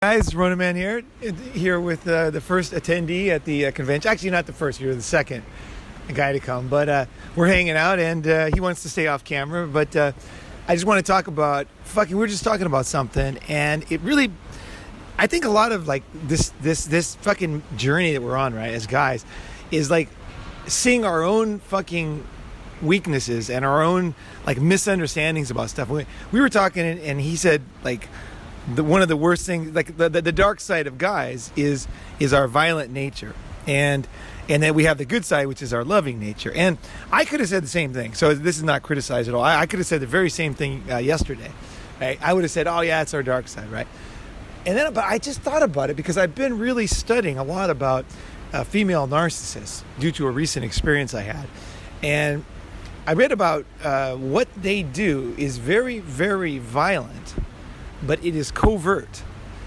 Guys, Ronin Man here with the first attendee at the convention. Actually, not the first, you're the second guy to come, but we're hanging out, and he wants to stay off camera, but I just want to talk about, we were just talking about something, and it really, I think a lot of like this fucking journey that we're on, right, as guys, is like seeing our own fucking weaknesses and our own like misunderstandings about stuff. We were talking, and he said like, one of the worst things, like the dark side of guys is our violent nature, and then we have the good side, which is our loving nature. And I could have said the same thing, so this is not criticized at all. I could have said the very same thing yesterday, right? I would have said, oh yeah, it's our dark side, right? And then, but I just thought about it because I've been really studying a lot about female narcissists due to a recent experience I had, and I read about what they do is very, very violent, but it is covert.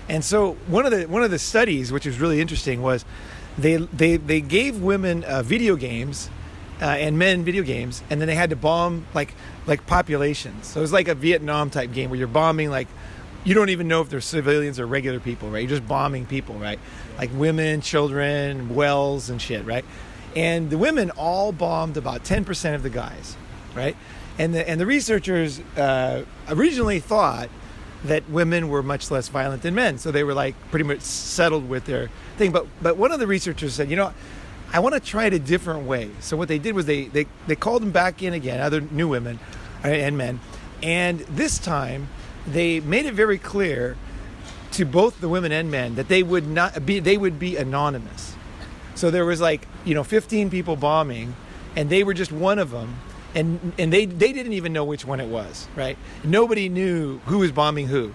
And so one of the studies, which was really interesting, was they gave women video games and men video games, and then they had to bomb like populations. So it was like a Vietnam type game where you're bombing, like you don't even know if they're civilians or regular people, right? You're just bombing people, right? Like women, children, wells and shit, right? And the women all bombed about 10% of the guys, right? And the researchers originally thought that women were much less violent than men, so they were like pretty much settled with their thing. But one of the researchers said, I want to try it a different way. So what they did was they called them back in again, other new women and men, and this time they made it very clear to both the women and men that they would be anonymous. So there was 15 people bombing, and they were just one of them. And they didn't even know which one it was, right? Nobody knew who was bombing who.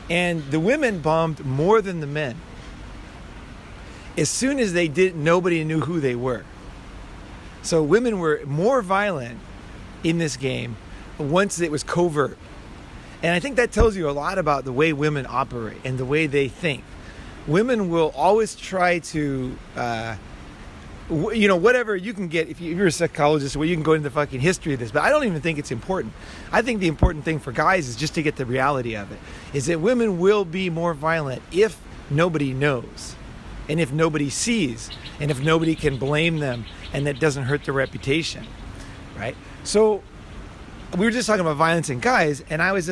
And the women bombed more than the men. As soon as they did, nobody knew who they were. So women were more violent in this game once it was covert. And I think that tells you a lot about the way women operate and the way they think. Women will always try to... whatever you can get, if you're a psychologist, you can go into the fucking history of this, but I don't even think it's important. I think the important thing for guys is just to get the reality of it, is that women will be more violent if nobody knows, and if nobody sees, and if nobody can blame them, and that doesn't hurt their reputation, right? So we were just talking about violence in guys, and I was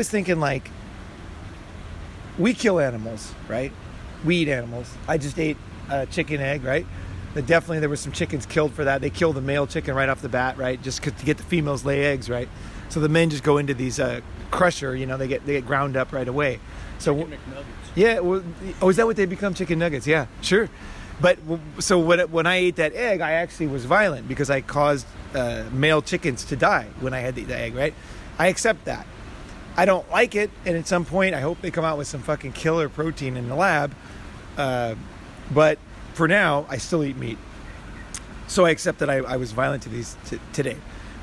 thinking like, we kill animals, right? We eat animals. I just ate chicken egg, right? Definitely there were some chickens killed for that. They kill the male chicken right off the bat, right? Just to get the females lay eggs, right? So the men just go into these crusher, they get ground up right away. So chicken McNuggets. Yeah, well, is that what they become? Chicken nuggets? Yeah, sure. But so when I ate that egg, I actually was violent because I caused male chickens to die when I had the egg, right? I accept that. I don't like it, and at some point I hope they come out with some fucking killer protein in the lab. But for now, I still eat meat. So I accept that I was violent to these today,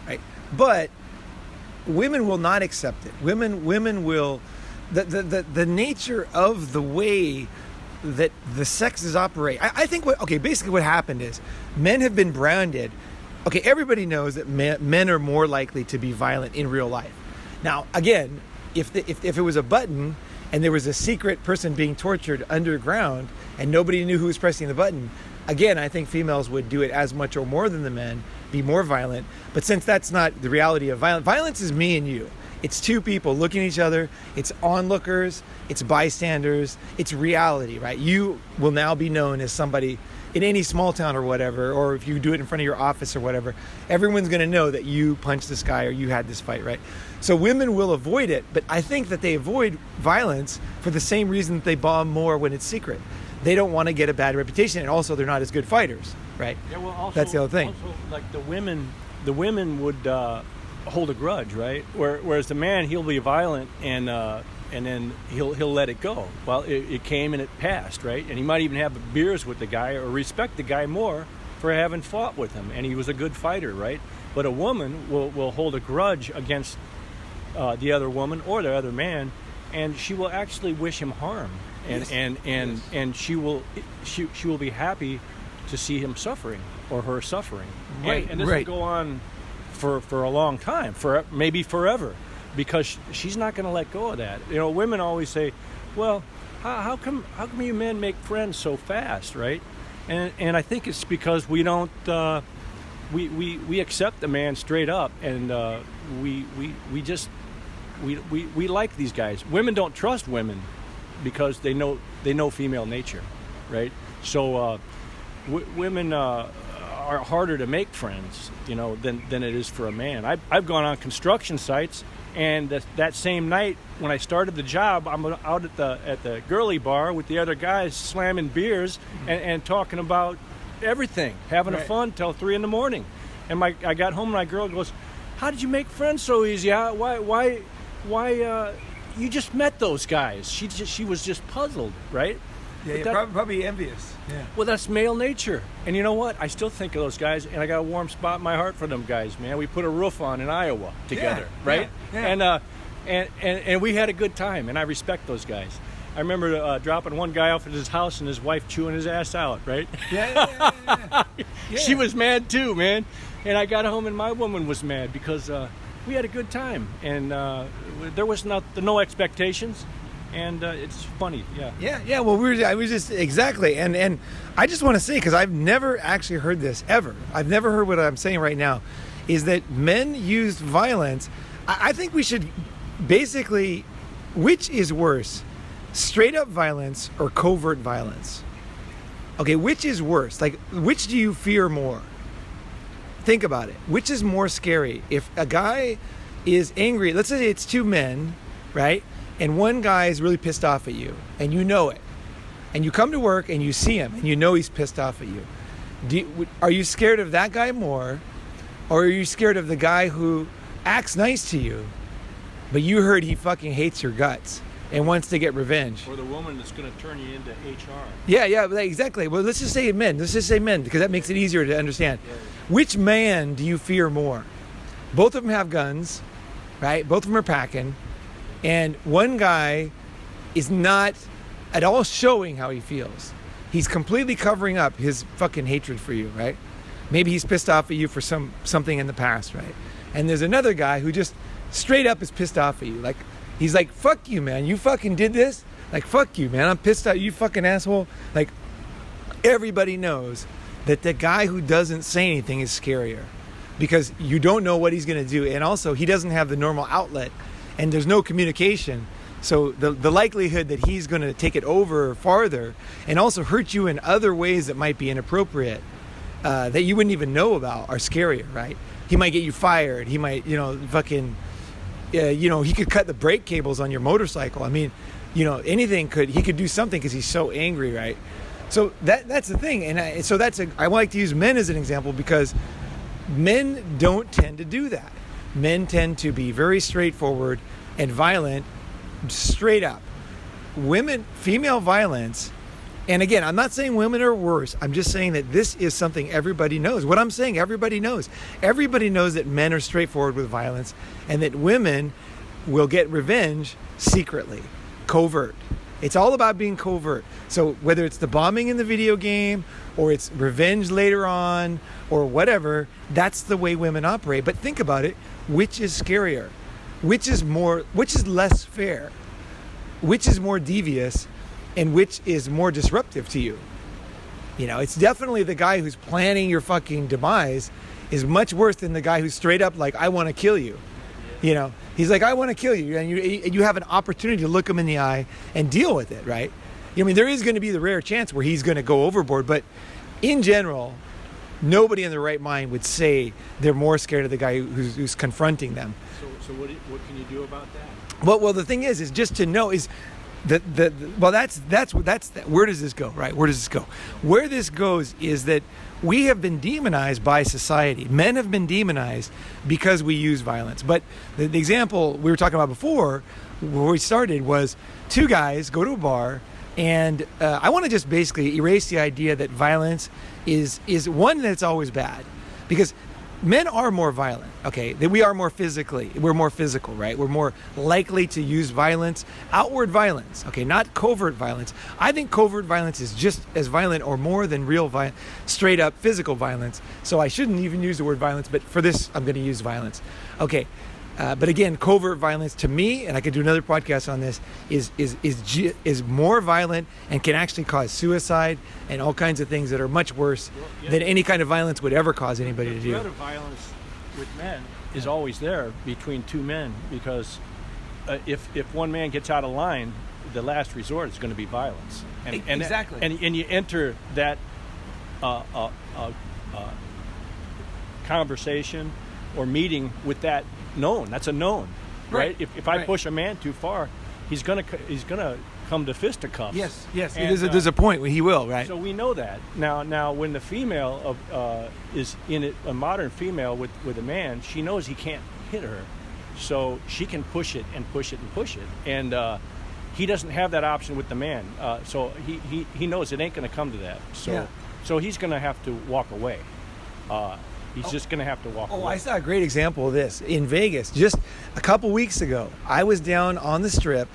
right? But women will not accept it. Women will, the nature of the way that the sexes operate. I think basically what happened is men have been branded. Okay, everybody knows that men are more likely to be violent in real life. Now, again, if it was a button and there was a secret person being tortured underground and nobody knew who was pressing the button, again, I think females would do it as much or more than the men, be more violent. But since that's not the reality of violence, violence is me and you. It's two people looking at each other. It's onlookers. It's bystanders. It's reality, right? You will now be known as somebody in any small town or whatever, or if you do it in front of your office or whatever, everyone's going to know that you punched this guy or you had this fight, right? So women will avoid it, but I think that they avoid violence for the same reason that they bomb more when it's secret. They don't want to get a bad reputation, and also they're not as good fighters, right? Yeah, well, also, that's the other thing. Also, like the women would hold a grudge, right? Whereas the man, he'll be violent and then he'll let it go. Well, it came and it passed, right? And he might even have beers with the guy or respect the guy more for having fought with him, and he was a good fighter, right? But a woman will hold a grudge against the other woman or the other man, and she will actually wish him harm, and she will be happy to see him suffering or her suffering, right? And this right. will go on for a long time, maybe forever. because she's not going to let go of that. Women always say, well, how come you men make friends so fast, right? And I think it's because we don't we accept the man straight up, and we like these guys. Women don't trust women because they know female nature, right? So women are harder to make friends, than it is for a man. I've gone on construction sites, and that same night when I started the job, I'm out at the girly bar with the other guys slamming beers and talking about everything, having fun till 3 a.m. And I got home and my girl goes, "How did you make friends so easy? Why? You just met those guys." She was just puzzled, right? Yeah, probably envious. Yeah. Well, that's male nature. And you know what? I still think of those guys, and I got a warm spot in my heart for them guys, man. We put a roof on in Iowa together, right? Yeah. And we had a good time, and I respect those guys. I remember dropping one guy off at his house and his wife chewing his ass out, right? Yeah. She was mad too, man. And I got home and my woman was mad because we had a good time, and there was no expectations. And it's funny, yeah. Yeah. Well, I was just exactly, and I just want to say, because I've never actually heard this ever. I've never heard what I'm saying right now, is that men use violence. I think we should basically, which is worse, straight up violence or covert violence? Okay, which is worse? Like, which do you fear more? Think about it. Which is more scary? If a guy is angry, let's say it's two men, right? And one guy is really pissed off at you, and you know it. And you come to work and you see him, and you know he's pissed off at you. Are you scared of that guy more, or are you scared of the guy who acts nice to you, but you heard he fucking hates your guts and wants to get revenge? Or the woman that's going to turn you into HR. Yeah, exactly. Well, let's just say men. Because that makes it easier to understand. Yeah. Which man do you fear more? Both of them have guns, right? Both of them are packing. And one guy is not at all showing how he feels. He's completely covering up his fucking hatred for you, right? Maybe he's pissed off at you for something in the past, right? And there's another guy who just straight up is pissed off at you. Like, he's like, "Fuck you, man. You fucking did this? Like, fuck you, man. I'm pissed off. You fucking asshole." Like, everybody knows that the guy who doesn't say anything is scarier, because you don't know what he's going to do. And also, he doesn't have the normal outlet, and there's no communication. So the likelihood that he's going to take it over farther and also hurt you in other ways that might be inappropriate, that you wouldn't even know about, are scarier, right? He might get you fired. He might, he could cut the brake cables on your motorcycle. I mean, anything he could do something because he's so angry, right? So that's the thing. And I like to use men as an example, because men don't tend to do that. Men tend to be very straightforward and violent, straight up. Female violence, and again, I'm not saying women are worse. I'm just saying that this is something everybody knows. What I'm saying, everybody knows. Everybody knows that men are straightforward with violence, and that women will get revenge secretly, covert. It's all about being covert. So whether it's the bombing in the video game, or it's revenge later on, or whatever, that's the way women operate. But think about it. Which is scarier? Which is less fair? Which is more devious? And which is more disruptive to you? It's definitely the guy who's planning your fucking demise is much worse than the guy who's straight up like, "I want to kill you." He's like, "I want to kill you," and you have an opportunity to look him in the eye and deal with it, right? There is going to be the rare chance where he's going to go overboard, but in general, nobody in their right mind would say they're more scared of the guy who's confronting them. So what can you do about that? Well, the thing is just to know is that's where does this go, right? Where does this go? Where this goes is that we have been demonized by society. Men have been demonized because we use violence. But the example we were talking about before, where we started, was two guys go to a bar, and I want to just basically erase the idea that violence is one that's always bad, because men are more violent, okay? That we are we're more physical, right? We're more likely to use violence, outward violence, okay? Not covert violence. I think covert violence is just as violent or more than real straight up physical violence. So I shouldn't even use the word violence, but for this, I'm going to use violence. Okay, But again, covert violence to me, and I could do another podcast on this, is more violent and can actually cause suicide and all kinds of things that are much worse than any kind of violence would ever cause anybody to do. The threat of violence with men is always there between two men, because if one man gets out of line, the last resort is going to be violence. And exactly. And you enter that conversation or meeting with that known. That's a known, right? If I push a man too far, he's gonna come to fisticuffs. Yes. And, there's a point where he will, right? So we know that now. When the female is in it, a modern female with a man, she knows he can't hit her, so she can push it and push it and push it, and he doesn't have that option with the man. So he knows it ain't going to come to that. So he's going to have to walk away. He's just going to have to walk away. I saw a great example of this in Vegas just a couple weeks ago. I was down on the Strip,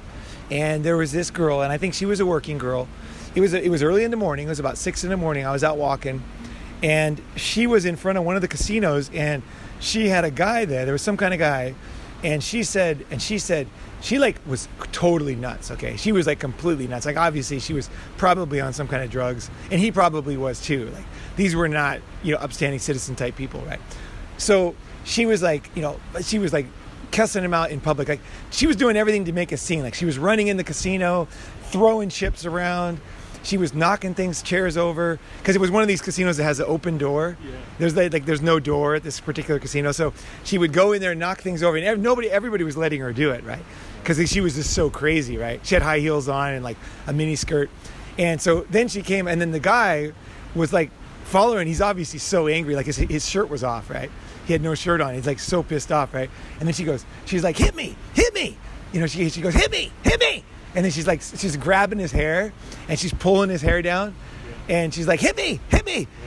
and there was this girl, and I think she was a working girl. It was early in the morning. It was about 6 in the morning. I was out walking, and she was in front of one of the casinos, and she had a guy there. There was some kind of guy, and she said she like was totally nuts. Okay, she was like completely nuts. Like obviously she was probably on some kind of drugs, and he probably was too. Like these were not upstanding citizen type people, right? So she was like cussing him out in public. Like she was doing everything to make a scene. Like she was running in the casino, throwing chips around. She was knocking chairs over, because it was one of these casinos that has an open door. Yeah. There's no door at this particular casino, so she would go in there and knock things over, and everybody was letting her do it, right? Because she was just so crazy, right? She had high heels on and like a mini skirt, and so then she came, and then the guy was like following. He's obviously so angry, like his shirt was off, right? He had no shirt on. He's like so pissed off, right? And then she's like, hit me. She goes, hit me. And then she's grabbing his hair, and she's pulling his hair down, and she's like, hit me,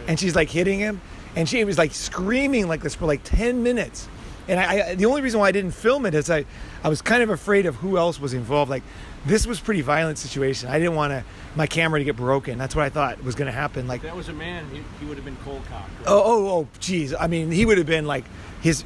and she's like hitting him, and she was like screaming like this for like 10 minutes. And I the only reason why I didn't film it is I was kind of afraid of who else was involved. Like this was a pretty violent situation. I didn't want my camera to get broken. That's what I thought was going to happen. Like if that was a man, he would have been cold cocked. Right? Oh, geez. I mean, he would have been like his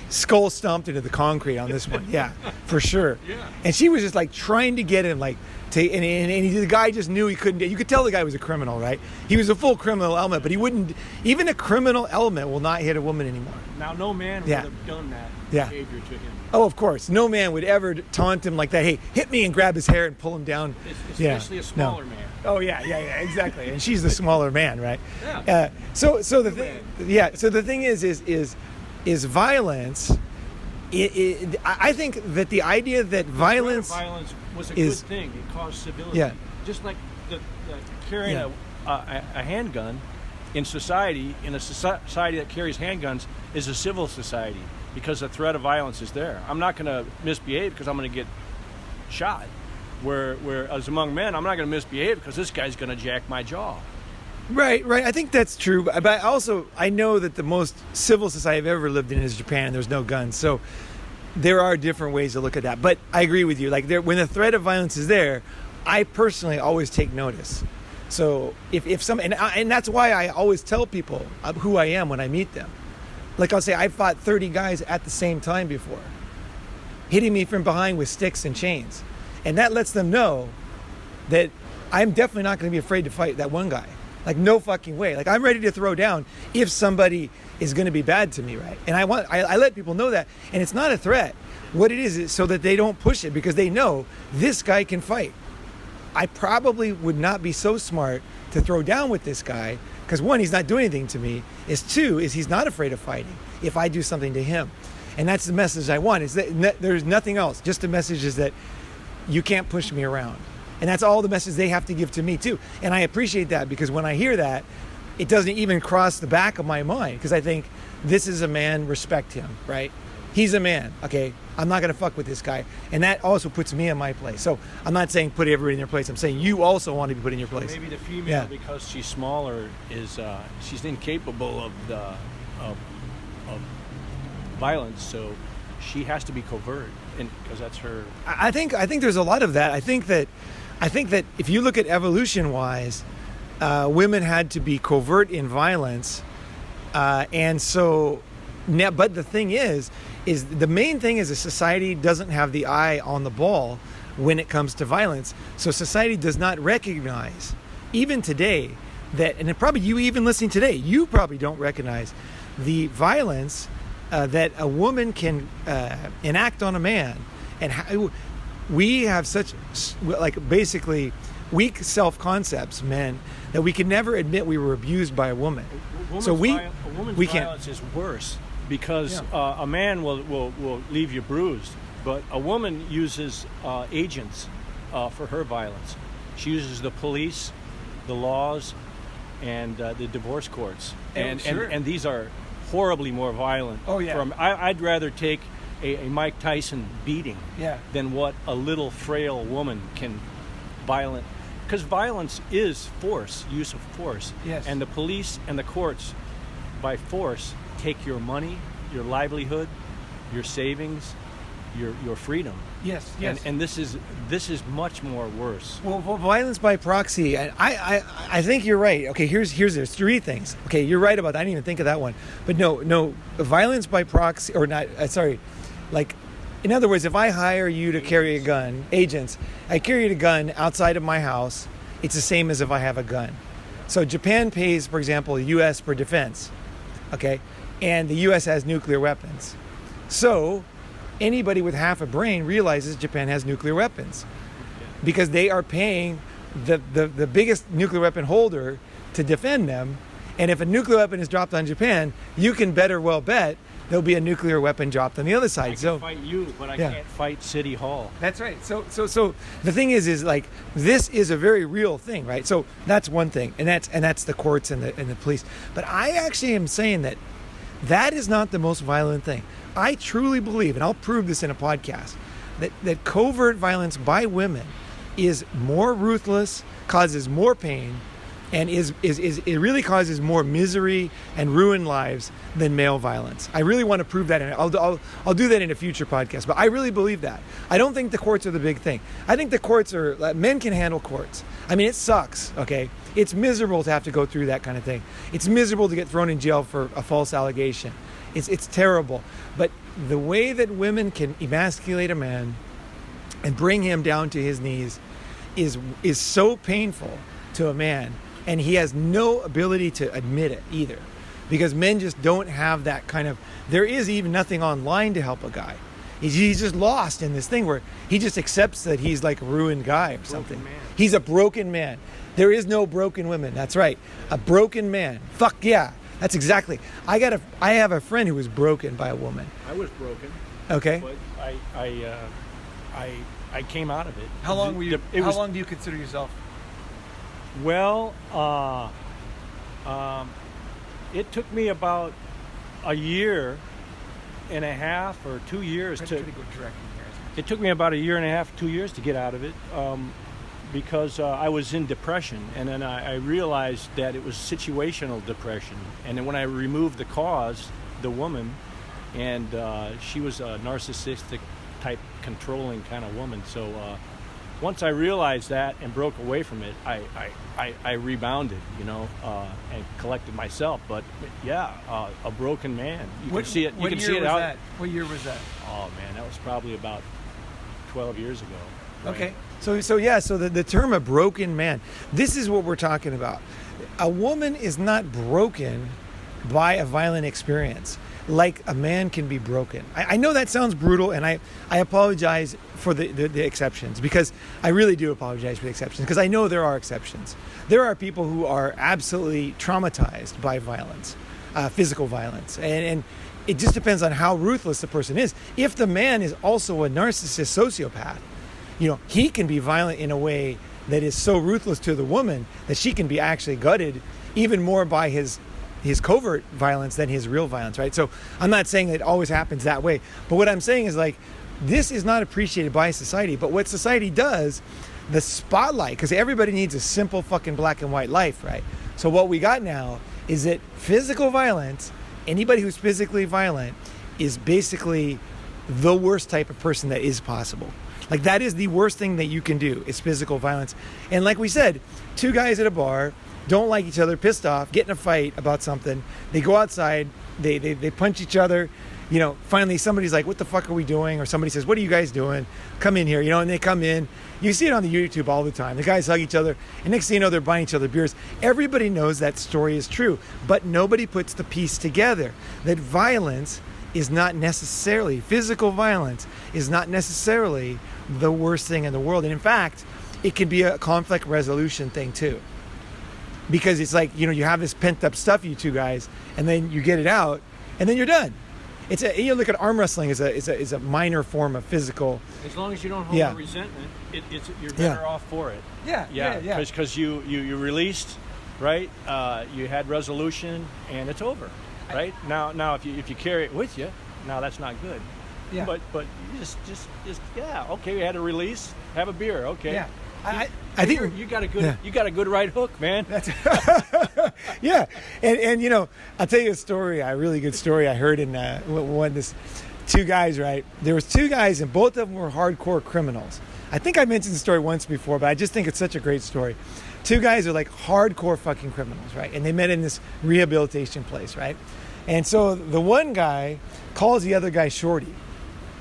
skull stomped into the concrete on this one. Yeah, for sure. Yeah. And she was just like trying to get him and the guy just knew he couldn't. You could tell the guy was a criminal, right? He was a full criminal element, but he wouldn't. Even a criminal element will not hit a woman anymore. Now, no man would have done that behavior to him. Oh, of course. No man would ever taunt him like that. Hey, hit me, and grab his hair and pull him down. Especially a smaller man. Oh yeah, exactly. And she's the smaller man, right? Yeah. So the thing is violence. I think that the idea that violence was a good thing. It caused civility. Yeah. Just like the carrying a handgun in society, in a society that carries handguns, is a civil society, because the threat of violence is there. I'm not going to misbehave because I'm going to get shot. Where as among men, I'm not going to misbehave because this guy's going to jack my jaw. Right. I think that's true. But also, I know that the most civil society I've ever lived in is Japan, and there's no guns. So there are different ways to look at that. But I agree with you. Like when the threat of violence is there, I personally always take notice. So if some, and that's why I always tell people who I am when I meet them. Like I'll say, I fought 30 guys at the same time before, hitting me from behind with sticks and chains. And that lets them know that I'm definitely not going to be afraid to fight that one guy. Like no fucking way. Like I'm ready to throw down if somebody is going to be bad to me, right? And I let people know that. And it's not a threat. What it is so that they don't push it, because they know this guy can fight. I probably would not be so smart to throw down with this guy, because one, he's not doing anything to me. Two, he's not afraid of fighting if I do something to him. And that's the message I want. Is that there's nothing else. Just the message is that you can't push me around. And that's all the message they have to give to me too. And I appreciate that, because when I hear that, it doesn't even cross the back of my mind, because I think this is a man, respect him, right? He's a man, okay? I'm not going to fuck with this guy. And that also puts me in my place. So I'm not saying put everybody in their place. I'm saying you also want to be put in your place. Maybe the female, because she's smaller, is she's incapable of violence, so she has to be covert, because that's her. I think there's a lot of that. I think that if you look at evolution-wise, women had to be covert in violence, and so Now, but the thing is the main thing is a society doesn't have the eye on the ball when it comes to violence. So society does not recognize, even today, that, and probably you even listening today, you probably don't recognize the violence that a woman can enact on a man. And how we have such, like, basically weak self-concepts, men, that we can never admit we were abused by a woman. A woman's we can't. violence is worse because a man will leave you bruised, but a woman uses agents for her violence. She uses the police, the laws, and the divorce courts, and these are horribly more violent. Oh yeah. I'd rather take a Mike Tyson beating than what a little frail woman can violent. Because violence is force, use of force. Yes. And the police and the courts, by force, take your money, your livelihood, your savings, your freedom. Yes. And this is much more worse. Well, violence by proxy, I think you're right. Okay, there's three things. Okay, you're right about that. I didn't even think of that one. But no, violence by proxy, or not, like, in other words, if I hire you to carry a gun, agents, I carry a gun outside of my house, it's the same as if I have a gun. So Japan pays, for example, the U.S. for defense, okay? And the U.S. has nuclear weapons. So anybody with half a brain realizes Japan has nuclear weapons because they are paying the biggest nuclear weapon holder to defend them. And if a nuclear weapon is dropped on Japan, you can better well bet there'll be a nuclear weapon dropped on the other side. I can fight you, but I can't fight City Hall. That's right. So the thing is like, this is a very real thing, right? So that's one thing, and that's the courts and the police. But I actually am saying that is not the most violent thing. I truly believe, and I'll prove this in a podcast, that covert violence by women is more ruthless, causes more pain, and it really causes more misery and ruined lives than male violence. I really want to prove that, and I'll do that in a future podcast. But I really believe that. I don't think the courts are the big thing. I think the courts are, men can handle courts. I mean, it sucks. Okay, it's miserable to have to go through that kind of thing. It's miserable to get thrown in jail for a false allegation. It's terrible. But the way that women can emasculate a man and bring him down to his knees is so painful to a man. And he has no ability to admit it either, because men just don't have that kind of, there is even nothing online to help a guy. He's just lost in this thing where he just accepts that he's like a ruined guy or something. He's a broken man. There is no broken women. That's right. A broken man. Fuck yeah. That's exactly. I have a friend who was broken by a woman. I was broken. Okay. But I came out of it. How long were you? How long do you consider yourself? Well, it took me about a year and a half or 2 years It took me about a year and a half, 2 years to get out of it, because I was in depression, and then I realized that it was situational depression. And then when I removed the cause, the woman, and she was a narcissistic type, controlling kind of woman. So once I realized that and broke away from it, I rebounded, and collected myself. But yeah, a broken man. You can see it. You can see it out. What year was that? Oh man, that was probably about 12 years ago. Right? Okay. So the term a broken man, this is what we're talking about. A woman is not broken by a violent experience like a man can be broken. I know that sounds brutal, and I apologize for the exceptions, because I really do apologize for the exceptions, because I know there are exceptions. There are people who are absolutely traumatized by violence, physical violence, and it just depends on how ruthless the person is. If the man is also a narcissist sociopath, he can be violent in a way that is so ruthless to the woman that she can be actually gutted even more by his covert violence than his real violence, right? So I'm not saying it always happens that way, but what I'm saying is, like, this is not appreciated by society. But what society does, the spotlight, because everybody needs a simple fucking black and white life, right? So what we got now is that physical violence, anybody who's physically violent, is basically the worst type of person that is possible. Like, that is the worst thing that you can do, is physical violence. And like we said, two guys at a bar, don't like each other, pissed off, get in a fight about something. They go outside, they punch each other. You know, finally somebody's like, what the fuck are we doing? Or somebody says, what are you guys doing? Come in here, you know, and they come in. You see it on the YouTube all the time. The guys hug each other, and next thing you know, they're buying each other beers. Everybody knows that story is true, but nobody puts the piece together. That violence is not necessarily, physical violence is not necessarily the worst thing in the world. And in fact, it can be a conflict resolution thing too. Because it's like, you know, you have this pent up stuff, you two guys, and then you get it out, and then you're done. You look at arm wrestling is a minor form of physical. As long as you don't hold a resentment, you're better off for it. Yeah. Because you released, right? You had resolution, and it's over, right? Now if you carry it with you, now that's not good. Yeah. But you just okay. We had a release. Have a beer. Okay. Yeah. I think you got a good right hook, man. That's yeah, and you know, I'll tell you a really good story I heard in two guys, right? There was two guys, and both of them were hardcore criminals. I think I mentioned the story once before, but I just think it's such a great story. Two guys are like hardcore fucking criminals, right? And they met in this rehabilitation place, right? And so the one guy calls the other guy Shorty,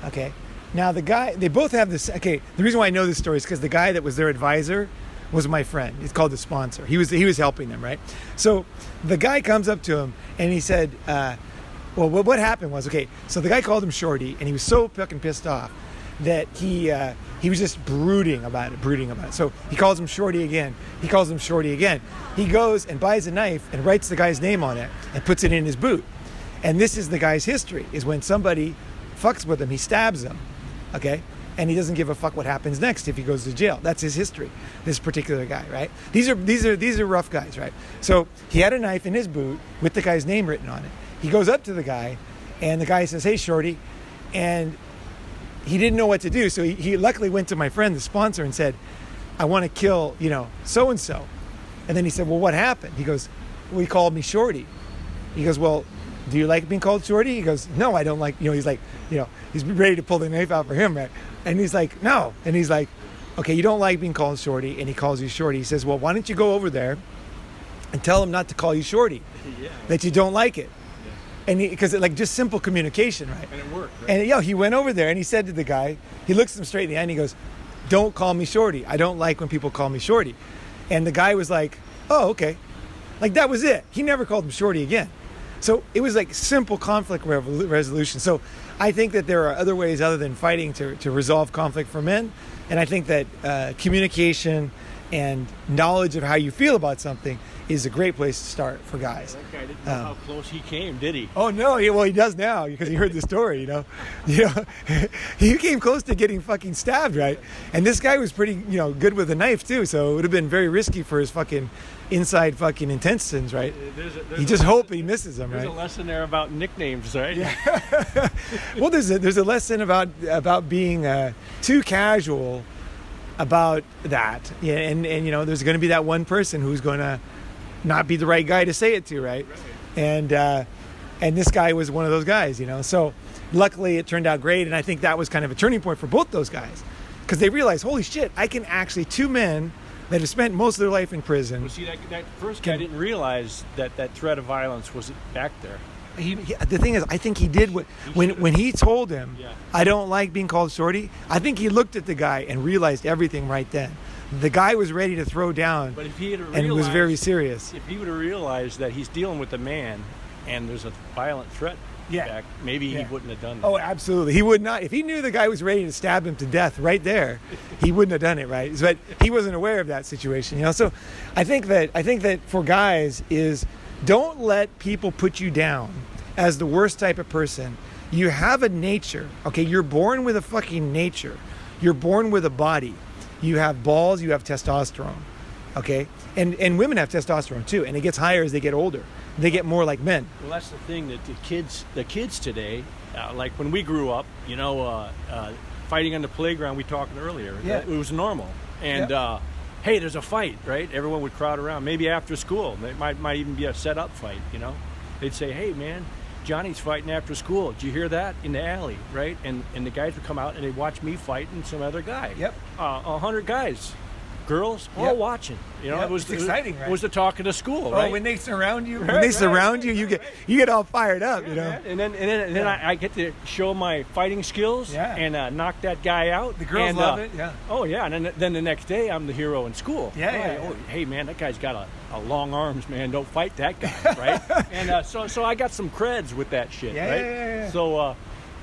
okay? Now they both have this, okay, the reason why I know this story is because the guy that was their advisor was my friend. He's called the sponsor. He was helping them, right? So the guy comes up to him and he said, well, what happened was, okay, so the guy called him Shorty, and he was so fucking pissed off that he was just brooding about it. So he calls him Shorty again. He goes and buys a knife and writes the guy's name on it and puts it in his boot. And this is the guy's history, is when somebody fucks with him, he stabs him. Okay, and he doesn't give a fuck what happens next if he goes to jail. That's his history. This particular guy, right? These are rough guys, right? So he had a knife in his boot with the guy's name written on it. He goes up to the guy, and the guy says, "Hey, Shorty," and he didn't know what to do. So he luckily went to my friend, the sponsor, and said, "I want to kill, so and so." And then he said, "Well, what happened?" He goes, "Well, he called me Shorty." He goes, "Well, do you like being called Shorty?" He goes, "No, I don't like," he's like, he's ready to pull the knife out for him, right? And he's like, "No." And he's like, "Okay, you don't like being called Shorty," and he calls you Shorty. He says, "Well, why don't you go over there and tell him not to call you Shorty, that you don't like it." Yeah. And because like just simple communication, right? And it worked, right? And he went over there and he said to the guy, he looks him straight in the eye and he goes, "Don't call me Shorty. I don't like when people call me Shorty." And the guy was like, "Oh, okay." Like that was it. He never called him Shorty again. So it was like simple conflict resolution. So I think that there are other ways other than fighting to resolve conflict for men. And I think that communication and knowledge of how you feel about something is a great place to start for guys. That guy didn't know how close he came, did he? Oh, no. He does now because he heard the story, He came close to getting fucking stabbed, right? And this guy was pretty, good with a knife, too. So it would have been very risky for his fucking inside fucking intestines, right? He just hope he misses them, right? There's a lesson there about nicknames, right? Yeah. Well, there's a lesson about being too casual about that. Yeah, and there's going to be that one person who's going to not be the right guy to say it to, right? And this guy was one of those guys, So luckily it turned out great, and I think that was kind of a turning point for both those guys because they realized, holy shit, I can actually two men that have spent most of their life in prison. Well, see, that first guy didn't realize that threat of violence was back there. The thing is, I think he did when he told him, "I don't like being called Shorty." I think he looked at the guy and realized everything right then. The guy was ready to throw down, but if he had and was very serious. If he would have realized that he's dealing with a man and there's a violent threat back, maybe he wouldn't have done that. Oh, absolutely. He would not. If he knew the guy was ready to stab him to death right there, he wouldn't have done it, right? But he wasn't aware of that situation, So I think that for guys is don't let people put you down as the worst type of person. You have a nature, okay? You're born with a fucking nature. You're born with a body. You have balls, you have testosterone, okay? And women have testosterone too, and it gets higher as they get older. They get more like men. Well, that's the thing that the kids today, like when we grew up, fighting on the playground, we talked earlier, it was normal. And hey, there's a fight, right? Everyone would crowd around, maybe after school. It might even be a set-up fight, They'd say, "Hey, man, Johnny's fighting after school. Did you hear that in the alley?" Right? And the guys would come out and they'd watch me fight and some other guy. 100 guys girls all Yep. watching. Yep, It was it's exciting, right? It was the talk of the school, Oh, right? when they surround you, Right, you get all fired up, you know. Man. And then I get to show my fighting skills Yeah. and knock that guy out. The girls and, love it, yeah. Oh yeah, and then the next day I'm the hero in school. Yeah, Oh, yeah, oh, yeah. hey man, that guy's got a long arms, man. Don't fight that guy, right? And so I got some creds with that shit, Yeah, right? yeah. So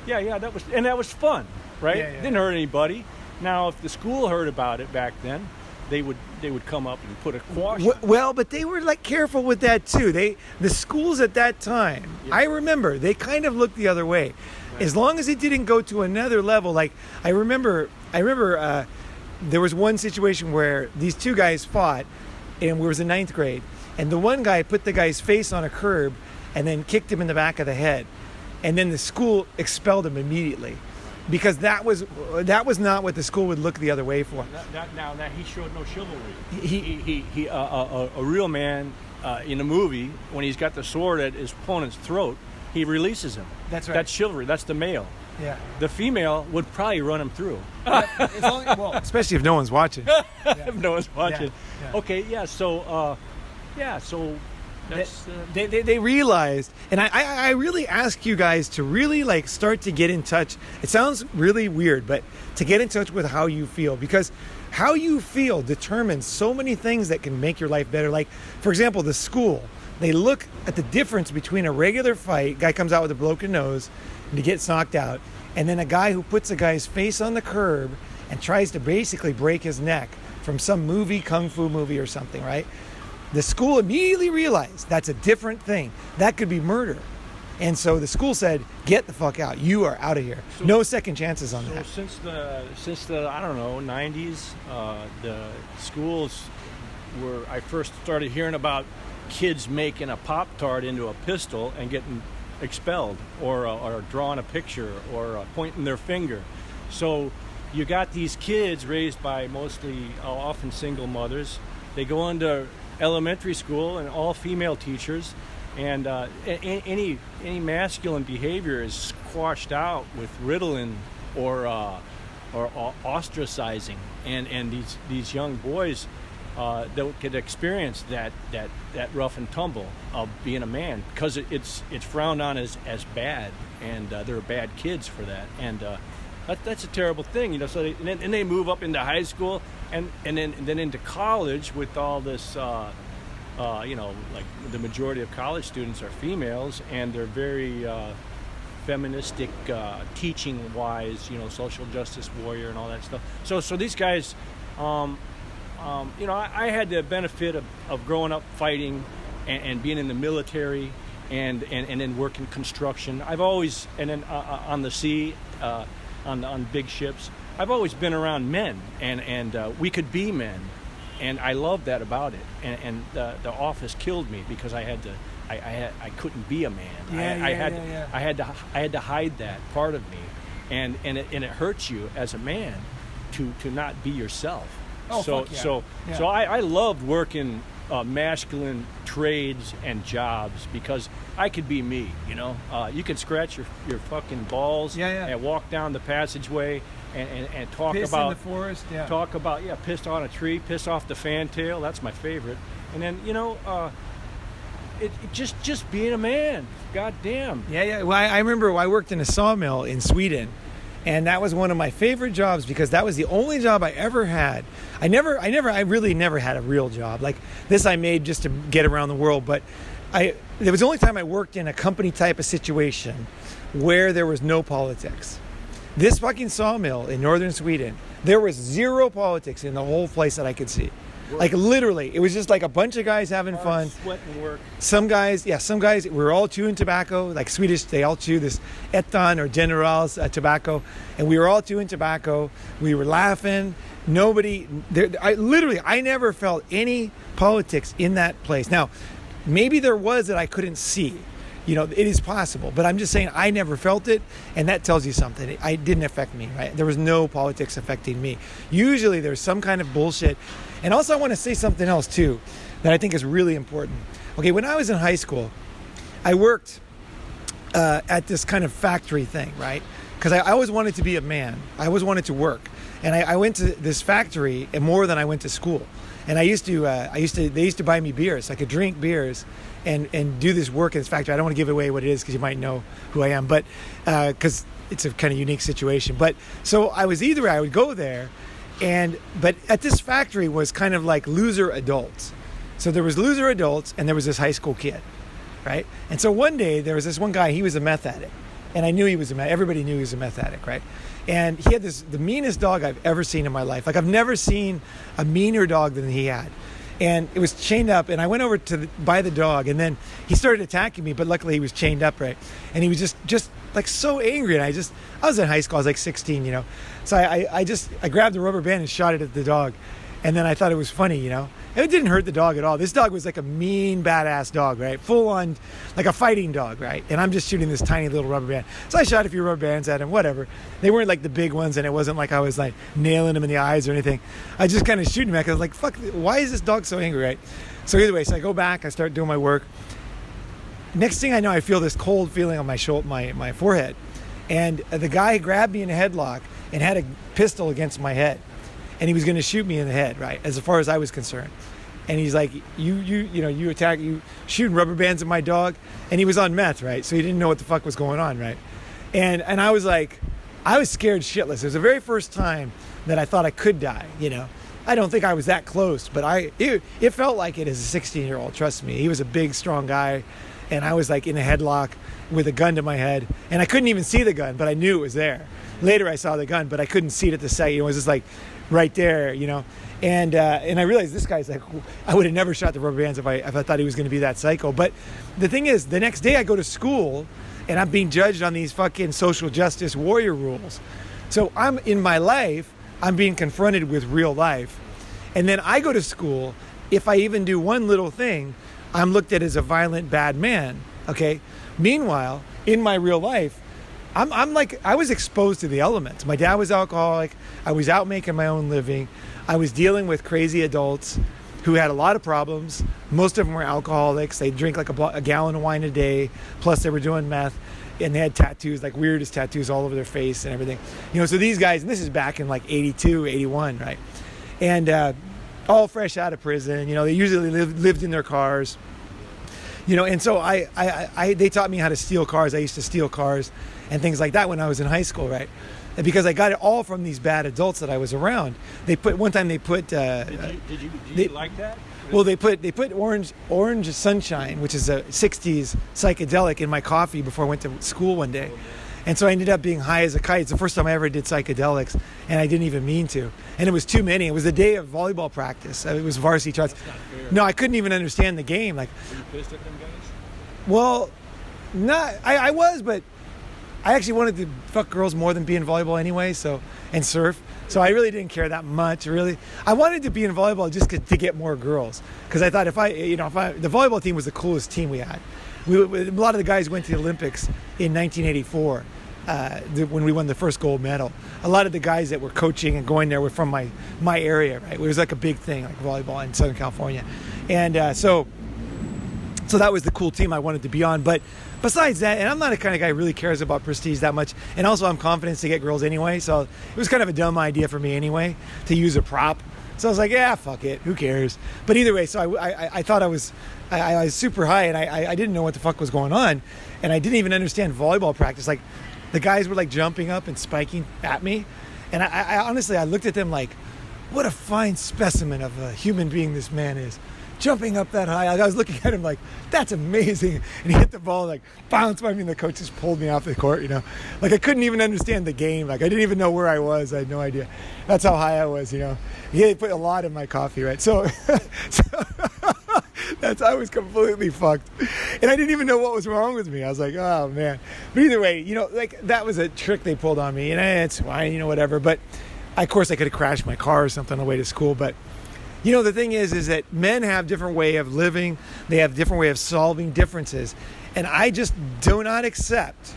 that was fun, right? Yeah, yeah. Didn't hurt anybody. Now if the school heard about it back then, they would come up and put a quash. Well, but they were like careful with that too. The schools at that time, Yeah. I remember they kind of looked the other way, as long as it didn't go to another level. Like I remember there was one situation where these two guys fought, and we was in 9th grade, and the one guy put the guy's face on a curb, and then kicked him in the back of the head, and then the school expelled him immediately. Because that was not what the school would look the other way for. Now he showed no chivalry. A real man in a movie, when he's got the sword at his opponent's throat, he releases him. That's right. That's chivalry. That's the male. Yeah. The female would probably run him through. Especially if no one's watching. If no one's watching. Yeah, yeah. Okay, yeah. So that's They realized, and I really ask you guys to really like start to get in touch. It sounds really weird, but to get in touch with how you feel, because how you feel determines so many things that can make your life better. Like, for example, the school, they look at the difference between a regular fight, guy comes out with a broken nose and he gets knocked out, and then a guy who puts a guy's face on the curb and tries to basically break his neck from some movie, kung fu movie or something, right? The school immediately realized that's a different thing. That could be murder. And so the school said, get the fuck out. You are out of here. No second chances on that. So since the I don't know 90s, the schools I first started hearing about kids making a Pop-Tart into a pistol and getting expelled, or drawing a picture, or pointing their finger. So you got these kids raised by mostly often single mothers. They go into elementary school and all female teachers, and any masculine behavior is squashed out with Ritalin or ostracizing, and these young boys that could experience that rough and tumble of being a man, because it's frowned on as bad, and they're bad kids for that, and that's a terrible thing, you know. So they move up into high school and then into college with all this, like the majority of college students are females, and they're very feministic, teaching wise, social justice warrior and all that stuff. So these guys, I had the benefit of growing up fighting and being in the military and then working construction. I've always, and then on the sea, on big ships, I've always been around men, and we could be men, and I love that about it. And the office killed me because I couldn't be a man. I had to hide that part of me, and it hurts you as a man to not be yourself. Oh, so fuck yeah. so Yeah. so I loved working masculine trades and jobs because I could be me, you could scratch your fucking balls and walk down the passageway and talk Piss about in the forest, talk about piss on a tree, piss off the fantail, that's my favorite. And then it just being a man, goddamn. Yeah. Well, I remember I worked in a sawmill in Sweden, and that was one of my favorite jobs because that was the only job I ever had. I really never had a real job. Like this I made just to get around the world, but it was the only time I worked in a company type of situation where there was no politics. This fucking sawmill in northern Sweden, there was zero politics in the whole place that I could see. Like literally, it was just like a bunch of guys having fun. Sweat and work. Some guys, we were all chewing tobacco. Like Swedish, they all chew this Etan or Generals tobacco, and we were all chewing tobacco. We were laughing. I never felt any politics in that place. Now, maybe there was that I couldn't see. It is possible, but I'm just saying I never felt it, and that tells you something. It didn't affect me, right? There was no politics affecting me. Usually there's some kind of bullshit. And also I want to say something else too that I think is really important. Okay, when I was in high school, I worked at this kind of factory thing, right? Because I always wanted to be a man. I always wanted to work. And I went to this factory more than I went to school. And they used to buy me beers. So I could drink beers and do this work in this factory. I don't want to give away what it is because you might know who I am, but because it's a kind of unique situation. But so I would go there, but at this factory was kind of like loser adults. So there was loser adults and there was this high school kid, right? And so one day there was this one guy, he was a meth addict. And I knew he was everybody knew he was a meth addict, right? And he had the meanest dog I've ever seen in my life. Like, I've never seen a meaner dog than he had. And it was chained up, and I went over to buy the dog, and then he started attacking me, but luckily he was chained up, right? And he was just like so angry, and I was in high school, I was like 16, you know? So I grabbed the rubber band and shot it at the dog, and then I thought it was funny, you know? And it didn't hurt the dog at all. This dog was like a mean, badass dog, right? Full on, like a fighting dog, right? And I'm just shooting this tiny little rubber band. So I shot a few rubber bands at him, whatever. They weren't like the big ones, and it wasn't like I was like nailing him in the eyes or anything. I just kind of shooting him because I was like, fuck, why is this dog so angry, right? So either way, so I go back, I start doing my work. Next thing I know, I feel this cold feeling on my shoulder, my forehead. And the guy grabbed me in a headlock and had a pistol against my head. And he was going to shoot me in the head, right? As far as I was concerned. And he's like, you shooting rubber bands at my dog. And he was on meth, right? So he didn't know what the fuck was going on, right? And I was like, I was scared shitless. It was the very first time that I thought I could die, you know? I don't think I was that close, but it felt like it as a 16-year-old, trust me. He was a big, strong guy. And I was like in a headlock with a gun to my head. And I couldn't even see the gun, but I knew it was there. Later I saw the gun, but I couldn't see it at the sight. It was just like right there, you know? And I realized this guy's like, I would have never shot the rubber bands if I thought he was going to be that psycho. But the thing is, the next day I go to school and I'm being judged on these fucking social justice warrior rules. So in my life, I'm being confronted with real life. And then I go to school, if I even do one little thing, I'm looked at as a violent, bad man, okay? Meanwhile, in my real life, I'm like, I was exposed to the elements. My dad was alcoholic. I was out making my own living. I was dealing with crazy adults who had a lot of problems. Most of them were alcoholics. They drink like a gallon of wine a day. Plus they were doing meth, and they had tattoos, like weirdest tattoos all over their face and everything. You know, so these guys, and this is back in like 82, 81, right? And all fresh out of prison. You know, they usually lived in their cars. You know, and so they taught me how to steal cars. I used to steal cars and things like that when I was in high school, right? And because I got it all from these bad adults that I was around. One time they put. Did you like that? Well, they put orange sunshine, which is a 60s psychedelic, in my coffee before I went to school one day. And so I ended up being high as a kite. It's the first time I ever did psychedelics, and I didn't even mean to. And it was too many. It was the day of volleyball practice. It was varsity trots. No, I couldn't even understand the game. Like, were you pissed at them guys? Well, I was, but I actually wanted to fuck girls more than be in volleyball anyway, and surf. So I really didn't care that much, really. I wanted to be in volleyball just to get more girls, because I thought if the volleyball team was the coolest team we had. A lot of the guys went to the Olympics in 1984 when we won the first gold medal. A lot of the guys that were coaching and going there were from my area, right? It was like a big thing, like volleyball in Southern California. And so that was the cool team I wanted to be on. But besides that, and I'm not the kind of guy who really cares about prestige that much. And also I'm confident to get girls anyway. So it was kind of a dumb idea for me anyway to use a prop. So I was like, yeah, fuck it. Who cares? But either way, so I thought I was super high, and I didn't know what the fuck was going on. And I didn't even understand volleyball practice. Like, the guys were like jumping up and spiking at me. And I honestly, I looked at them like, what a fine specimen of a human being this man is. Jumping up that high. I was looking at him like, that's amazing. And he hit the ball, like, bounced by me, and the coach just pulled me off the court, you know. Like, I couldn't even understand the game. Like, I didn't even know where I was. I had no idea. That's how high I was, you know. He put a lot in my coffee, right? So I was completely fucked. And I didn't even know what was wrong with me. I was like, oh, man. But either way, you know, like, that was a trick they pulled on me. And it's fine, you know, whatever. But, of course, I could have crashed my car or something on the way to school, but you know, the thing is that men have different way of living. They have different way of solving differences. And I just do not accept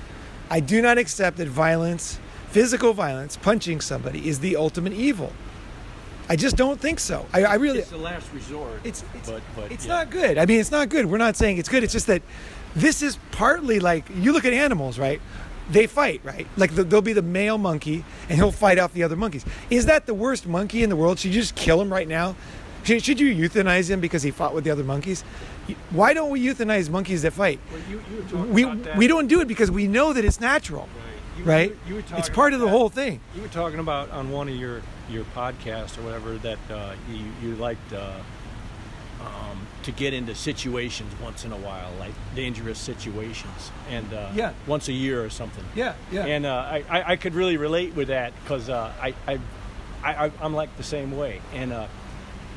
that violence, physical violence, punching somebody is the ultimate evil. I just don't think so. I really... It's the last resort. It's not good. I mean, it's not good. We're not saying it's good. It's just that this is partly like, you look at animals, right? they fight, right? Like there'll be the male monkey, and he'll fight off the other monkeys. Is that the worst monkey in the world? Should you just kill him right now? Should you euthanize him because he fought with the other monkeys? Why don't we euthanize monkeys that fight? Well, you were talking about that. We don't do it because we know that it's natural, right? You were it's part of the whole thing. You were talking about on one of your podcasts or whatever that you liked to get into situations once in a while, like dangerous situations, and once a year or something. Yeah. And I could really relate with that because I'm like the same way. And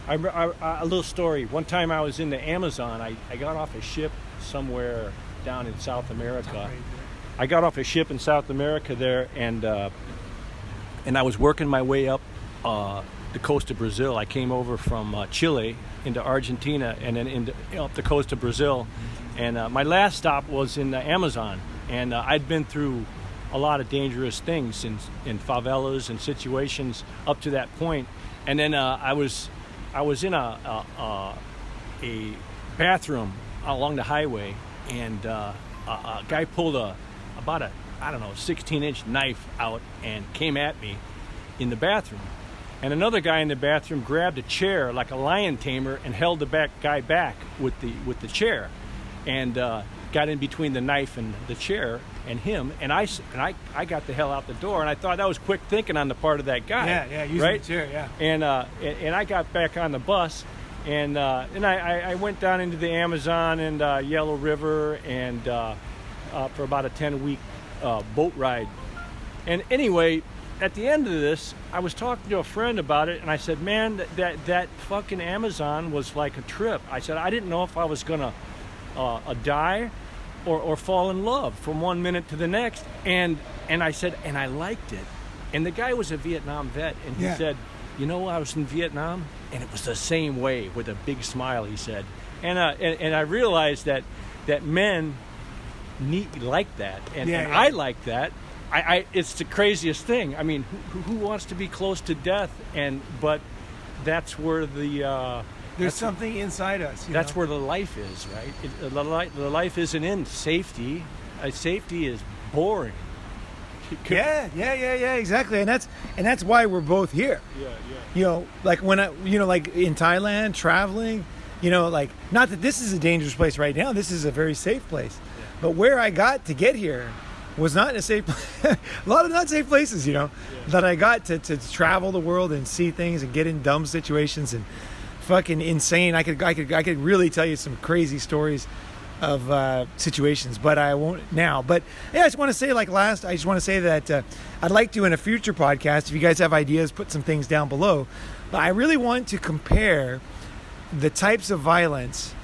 a little story. One time I was in the Amazon. I got off a ship somewhere down in South America. I got off a ship in South America there, and I was working my way up the coast of Brazil. I came over from Chile into Argentina, and then up the coast of Brazil. And my last stop was in the Amazon, and I'd been through a lot of dangerous things in favelas and situations up to that point. And then I was in a bathroom along the highway, and a guy pulled about a 16-inch knife out and came at me in the bathroom. And another guy in the bathroom grabbed a chair like a lion tamer and held the guy back with the chair, and got in between the knife and the chair and him. And I got the hell out the door. And I thought that was quick thinking on the part of that guy. Yeah, using right? the chair, yeah. And I got back on the bus, and I went down into the Amazon and Yellow River, and for about a 10-week boat ride. And anyway, at the end of this, I was talking to a friend about it, and I said, man, that fucking Amazon was like a trip. I said, I didn't know if I was going to die or fall in love from one minute to the next. And I said, and I liked it. And the guy was a Vietnam vet, and he said, you know, I was in Vietnam, and it was the same way, with a big smile, he said. And I realized that men like that, and I like that. It's the craziest thing. I mean, who wants to be close to death? But that's where there's something inside us. That's where the life is, right? The life isn't in safety. Safety is boring. Yeah, exactly. And that's why we're both here. Yeah. Like when like in Thailand, traveling, like, not that this is a dangerous place right now. This is a very safe place. Yeah. But where I got to get here was not in a safe place. A lot of not safe places, that I got to travel the world and see things and get in dumb situations and fucking insane. I could really tell you some crazy stories of situations, but I won't now. But yeah, I just want to say, I just want to say that I'd like to, in a future podcast, if you guys have ideas, put some things down below. But I really want to compare the types of violence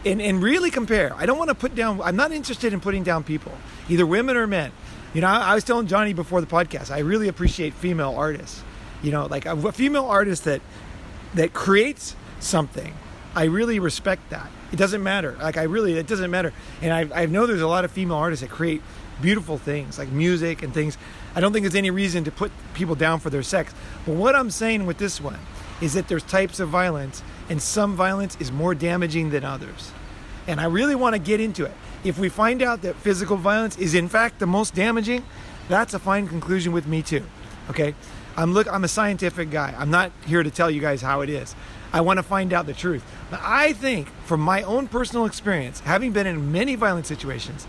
and really compare. I don't want to put down, I'm not interested in putting down people, either women or men. I was telling Johnny before the podcast, I really appreciate female artists. Like a female artist that creates something. I really respect that. It doesn't matter. It doesn't matter. And I know there's a lot of female artists that create beautiful things, like music and things. I don't think there's any reason to put people down for their sex. But what I'm saying with this one is that there's types of violence, and some violence is more damaging than others. And I really want to get into it. If we find out that physical violence is in fact the most damaging, that's a fine conclusion with me too. Okay? I'm a scientific guy. I'm not here to tell you guys how it is. I want to find out the truth. But I think, from my own personal experience, having been in many violent situations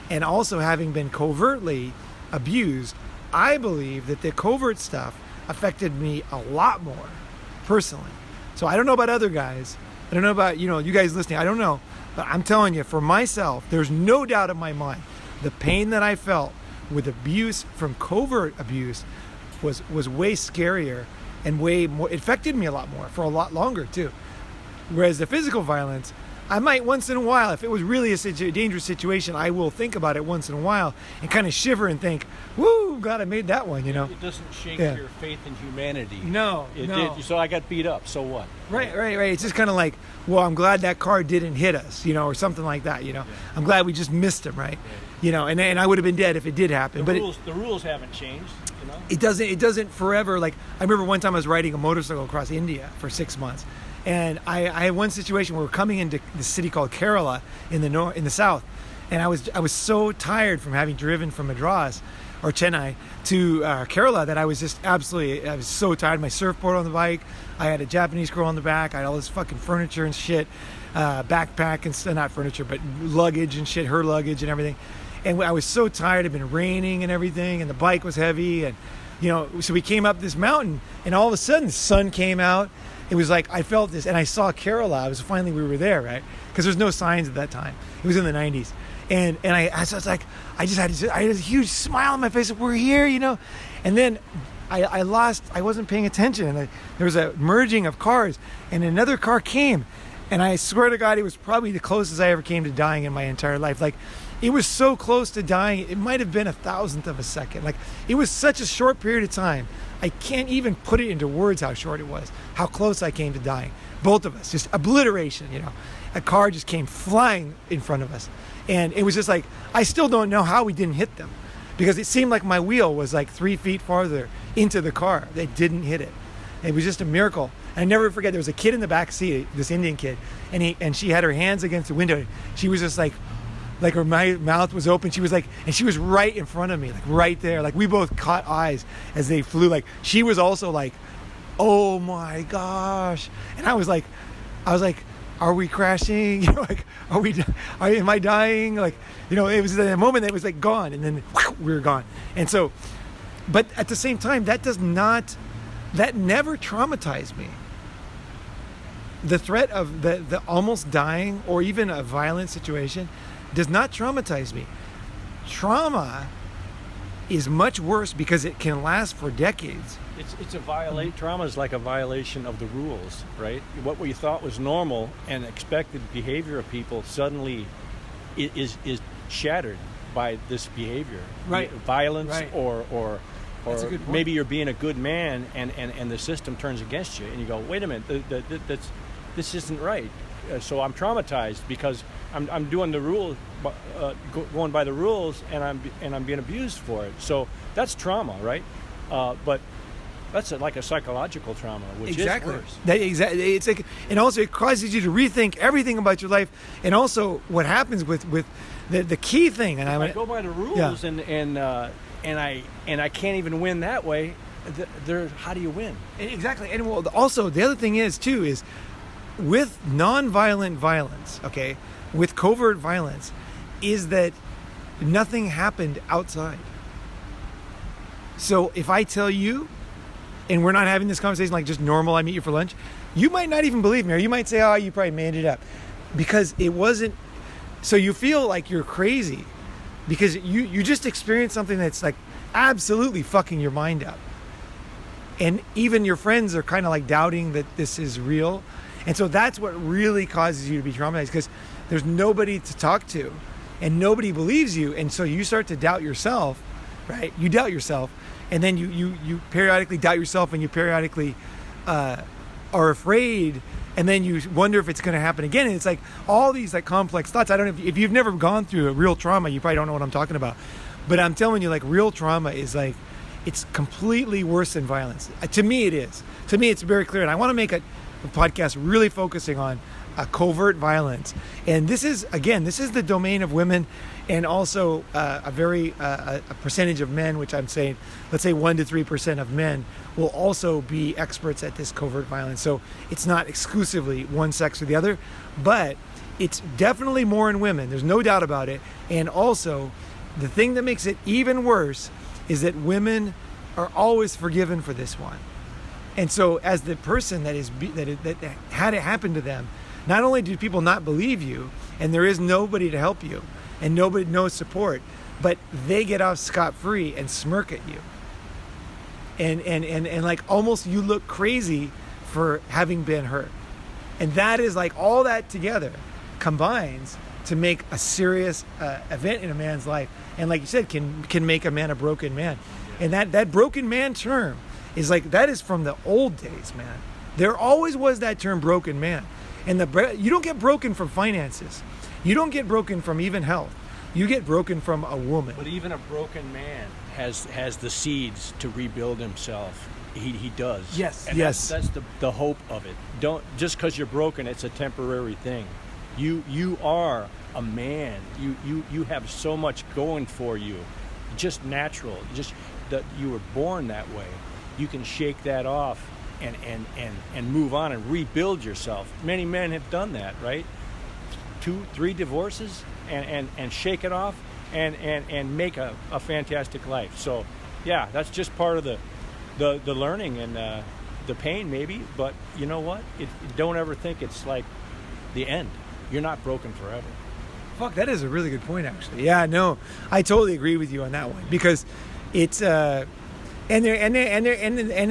and also having been covertly abused, I believe that the covert stuff affected me a lot more personally. So I don't know about other guys. I don't know about, you guys listening. I don't know. But I'm telling you, for myself, there's no doubt in my mind, the pain that I felt with abuse from covert abuse was way scarier and way more, it affected me a lot more for a lot longer too. Whereas the physical violence, I might once in a while, if it was really a dangerous situation, I will think about it once in a while and kind of shiver and think, woo, God, I made that one, It doesn't shake your faith in humanity. No, it did. So I got beat up, so what? Right. It's just kind of like, well, I'm glad that car didn't hit us, or something like that, Yeah. I'm glad we just missed him, right? And I would have been dead if it did happen. The rules haven't changed, It doesn't forever. Like, I remember one time I was riding a motorcycle across India for 6 months. And I had one situation where we're coming into this city called Kerala in the south, And I was so tired from having driven from Madras or Chennai to Kerala that I was so tired. My surfboard on the bike, I had a Japanese girl on the back, I had all this fucking furniture and shit, backpack and not furniture, but luggage and shit, her luggage and everything. And I was so tired. It had been raining and everything, and the bike was heavy, and so we came up this mountain, and all of a sudden the sun came out. It was like I felt this, and I saw Kerala. We were there, right? Because there's no signs at that time. It was in the 90s. And I was like, I had a huge smile on my face. We're here, And then I wasn't paying attention. And there was a merging of cars, and another car came. And I swear to God, it was probably the closest I ever came to dying in my entire life. Like, it was so close to dying. It might have been 1,000th of a second. Like, it was such a short period of time. I can't even put it into words how short it was, how close I came to dying. Both of us, just obliteration, A car just came flying in front of us. And it was just like, I still don't know how we didn't hit them, because it seemed like my wheel was like 3 feet farther into the car. They didn't hit it. It was just a miracle. And I never forget, there was a kid in the back seat, this Indian kid, and she had her hands against the window. She was just like her mouth was open. She was like, and she was right in front of me, like right there. Like, we both caught eyes as they flew. Like, she was also like, oh my gosh. And I was like, are we crashing? Am I dying? Like, it was a moment that was like gone, and then we were gone. And so, but at the same time, that never traumatized me. The threat of the almost dying or even a violent situation does not traumatize me. Trauma is much worse because it can last for decades. Trauma is like a violation of the rules, right? What we thought was normal and expected behavior of people suddenly is shattered by this behavior. Right. Violence, right. or maybe you're being a good man and the system turns against you, and you go, wait a minute, this isn't right. So I'm traumatized because I'm doing the rules, going by the rules, and I'm being abused for it. So that's trauma, right? But that's like a psychological trauma, which is worse. Exactly. It's like, and also it causes you to rethink everything about your life, and also what happens with the key thing. And I go by the rules, and I can't even win that way. How do you win? Exactly. And well, also the other thing is with non-violent violence, okay, with covert violence, is that nothing happened outside. So if I tell you, and we're not having this conversation like just normal, I meet you for lunch, you might not even believe me, or you might say, oh, you probably made it up, because it wasn't. So you feel like you're crazy because you just experienced something that's like absolutely fucking your mind up, and even your friends are kind of like doubting that this is real. And so that's what really causes you to be traumatized, because there's nobody to talk to and nobody believes you, and so you start to doubt yourself, right? You doubt yourself, and then you periodically doubt yourself, and you periodically are afraid, and then you wonder if it's going to happen again. And it's like all these like complex thoughts. I don't know if you've never gone through a real trauma, you probably don't know what I'm talking about. But I'm telling you, like, real trauma is like, it's completely worse than violence. To me, it is. To me, it's very clear. And I want to make a podcast really focusing on covert violence. And this is the domain of women, and also a percentage of men, which I'm saying, let's say 1 to 3% of men will also be experts at this covert violence. So it's not exclusively one sex or the other, but it's definitely more in women. There's no doubt about it. And also, the thing that makes it even worse is that women are always forgiven for this one. And so as the person that had it happen to them, not only do people not believe you, and there is nobody to help you, and no support, but they get off scot-free and smirk at you. And like almost you look crazy for having been hurt. And that is like all that together combines to make a serious event in a man's life. And like you said, can make a man a broken man. And that broken man term is like, that is from the old days, man. There always was that term broken man. And you don't get broken from finances. You don't get broken from even health. You get broken from a woman. But even a broken man has the seeds to rebuild himself. He does. Yes. And yes. That's the hope of it. Don't just because you're broken, it's a temporary thing. You are a man. You have so much going for you, just natural. Just that you were born that way. You can shake that off and move on and rebuild yourself. Many men have done that, right? 2, 3 divorces and shake it off and make a fantastic life. So yeah, that's just part of the learning and the pain maybe, but you know what? Don't ever think it's like the end. You're not broken forever. Fuck, that is a really good point, actually. Yeah, no, I totally agree with you on that one, because it's and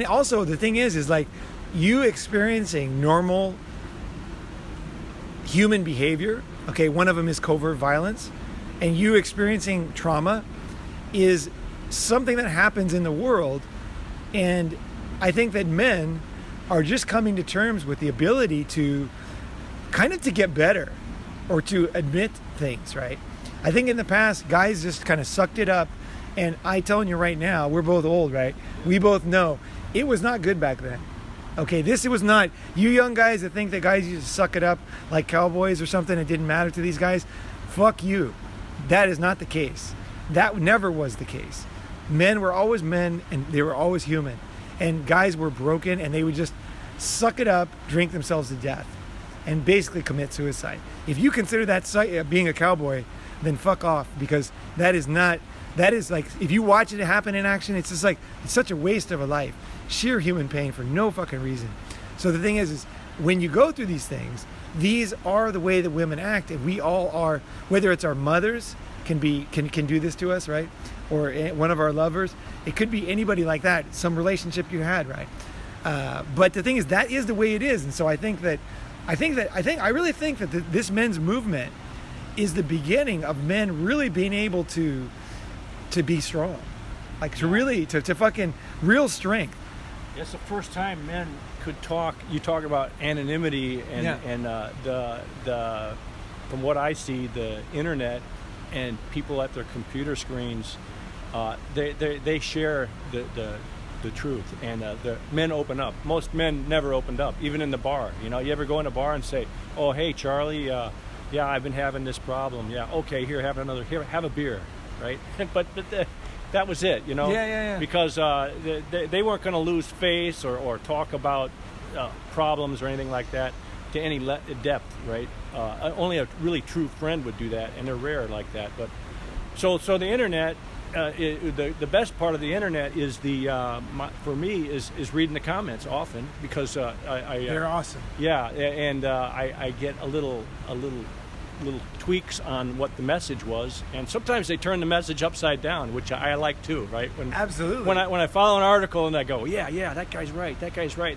also the thing is like you experiencing normal human behavior. Okay, one of them is covert violence, and you experiencing trauma is something that happens in the world, and I think that men are just coming to terms with the ability to kind of to get better or to admit things, right? I think in the past, guys just kind of sucked it up, and I telling you right now, we're both old, right? We both know it was not good back then. Okay, it was not, you young guys that think that guys used to suck it up like cowboys or something, it didn't matter to these guys, fuck you. That is not the case. That never was the case. Men were always men, and they were always human. And guys were broken, and they would just suck it up, drink themselves to death, and basically commit suicide. If you consider that being a cowboy, then fuck off, because that is like, if you watch it happen in action, it's just like, it's such a waste of a life. Sheer human pain for no fucking reason. So the thing is when you go through these things, these are the way that women act, and we all are, whether it's our mothers can do this to us, right? Or one of our lovers. It could be anybody like that, some relationship you had, right? But the thing is, that is the way it is. And so I really think that this men's movement is the beginning of men really being able to be strong, like to fucking real strength. It's the first time men could talk. You talk about anonymity and the from what I see, the internet and people at their computer screens, they share the truth, and the men open up. Most men never opened up, even in the bar. You know, you ever go in a bar and say, "Oh, hey, Charlie, yeah, I've been having this problem. Yeah, okay, here, have a beer," right? but that was it, you know. Yeah. Because they weren't going to lose face or talk about problems or anything like that to any depth, right? Only a really true friend would do that, and they're rare like that. But so the internet. The best part of the internet is for me is reading the comments often, because they're awesome. Yeah, and I get a little tweaks on what the message was, and sometimes they turn the message upside down, which I like too, right? Absolutely. When I follow an article and I go, yeah, that guy's right,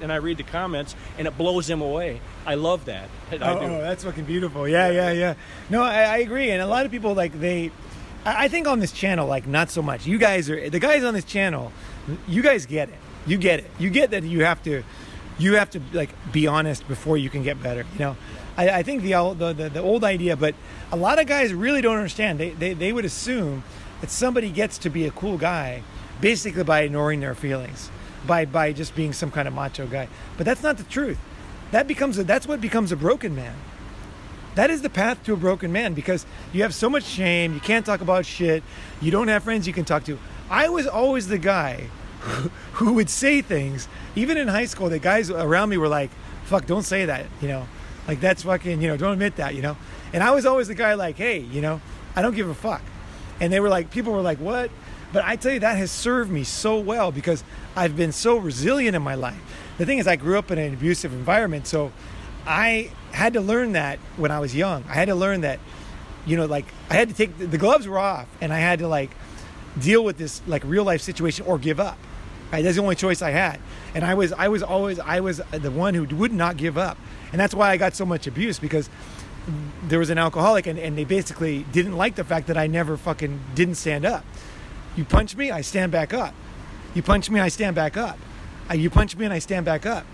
and I read the comments and it blows them away. I love that. I do. That's fucking beautiful. Yeah. No, I agree, and a lot of people I think on this channel, like, not so much. The guys on this channel, you guys get it. You get it. You get that you have to like be honest before you can get better. You know, I think the old idea, but a lot of guys really don't understand. They would assume that somebody gets to be a cool guy basically by ignoring their feelings, by just being some kind of macho guy. But that's not the truth. That's what becomes a broken man. That is the path to a broken man, because you have so much shame, you can't talk about shit, you don't have friends you can talk to. I was always the guy who would say things, even in high school, the guys around me were like, fuck, don't say that, you know, like, that's fucking, you know, don't admit that, you know. And I was always the guy like, hey, you know, I don't give a fuck. And people were like, what? But I tell you, that has served me so well, because I've been so resilient in my life. The thing is, I grew up in an abusive environment, so I had to learn that when I was young. I had to learn that, you know, like, I had to take the gloves were off, and I had to like deal with this like real life situation or give up. Right? That's the only choice I had. And I was the one who would not give up. And that's why I got so much abuse, because there was an alcoholic, and they basically didn't like the fact that I never fucking didn't stand up. You punch me, I stand back up. You punch me, I stand back up. You punch me and I stand back up.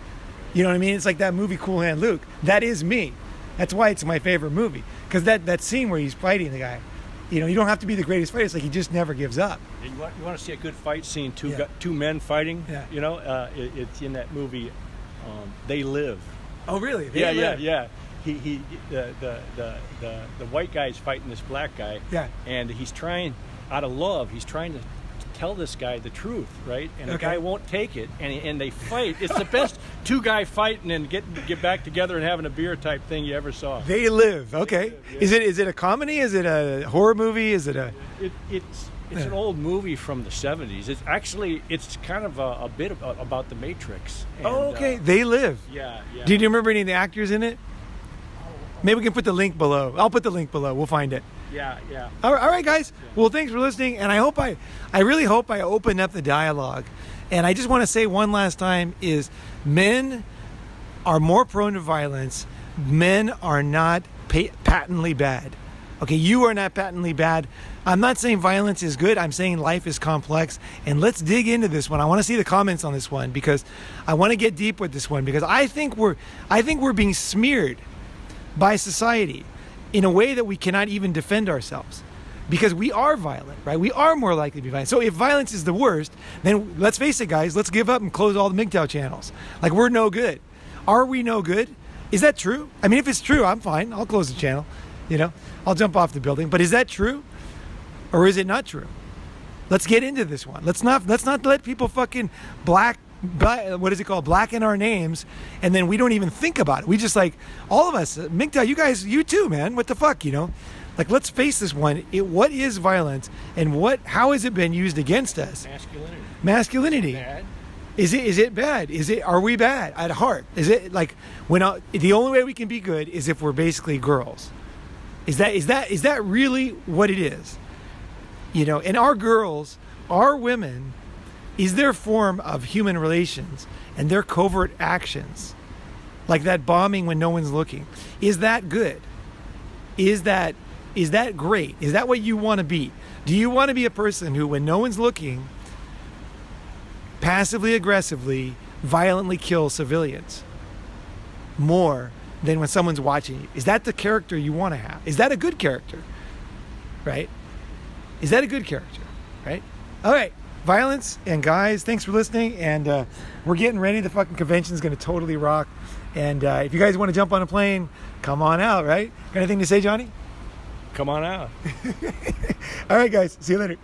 You know what I mean? It's like that movie Cool Hand Luke. That is me. That's why it's my favorite movie. Because that scene where he's fighting the guy, you know, you don't have to be the greatest fighter. It's like he just never gives up. You want to see a good fight scene, two men fighting? Yeah. You know, it's in that movie, They Live. Oh, really? Yeah. the white guy's fighting this black guy. Yeah. And he's trying, out of love, he's trying to tell this guy the truth, right? And the guy won't take it, and they fight. It's the best two-guy fighting and get back together and having a beer type thing you ever saw. They Live. Okay. They Live, yeah. Is it a comedy? Is it a horror movie? Is it a? It's an old movie from the 70s. It's kind of a bit about the Matrix. And, okay. They Live. Yeah. Do you remember any of the actors in it? Maybe we can put the link below. I'll put the link below. We'll find it. Yeah. All right, guys. Well, thanks for listening, and I really hope I opened up the dialogue. And I just want to say one last time is men are more prone to violence. Men are not patently bad. Okay, you are not patently bad. I'm not saying violence is good. I'm saying life is complex. And let's dig into this one. I want to see the comments on this one because I want to get deep with this one because I think we're being smeared by society in a way that we cannot even defend ourselves because we are violent, right? We are more likely to be violent. So if violence is the worst, then let's face it, guys, let's give up and close all the MGTOW channels. Like, we're no good. Are we no good? Is that true? I mean, if it's true, I'm fine. I'll close the channel. I'll jump off the building. But is that true? Or is it not true? Let's get into this one. Let's not let people fucking blacken our names, and then we don't even think about it. We just all of us, MGTOW, you guys, you too, man. What the fuck, let's face this one. What is violence, and how has it been used against us? Masculinity. Bad. Is it bad? Are we bad at heart? Is it the only way we can be good is if we're basically girls? Is that really what it is? And our girls, our women, is their form of human relations and their covert actions, like that bombing when no one's looking. Is that good? Is that great? Is that what you want to be? Do you want to be a person who, when no one's looking, passively aggressively, violently kills civilians more than when someone's watching you? Is that the character you want to have? Is that a good character? Right? Is that a good character? Right? All right. Violence, and guys, thanks for listening, and we're getting ready. The fucking convention's going to totally rock, and if you guys want to jump on a plane, come on out, right? Got anything to say, Johnny? Come on out. All right, guys, see you later.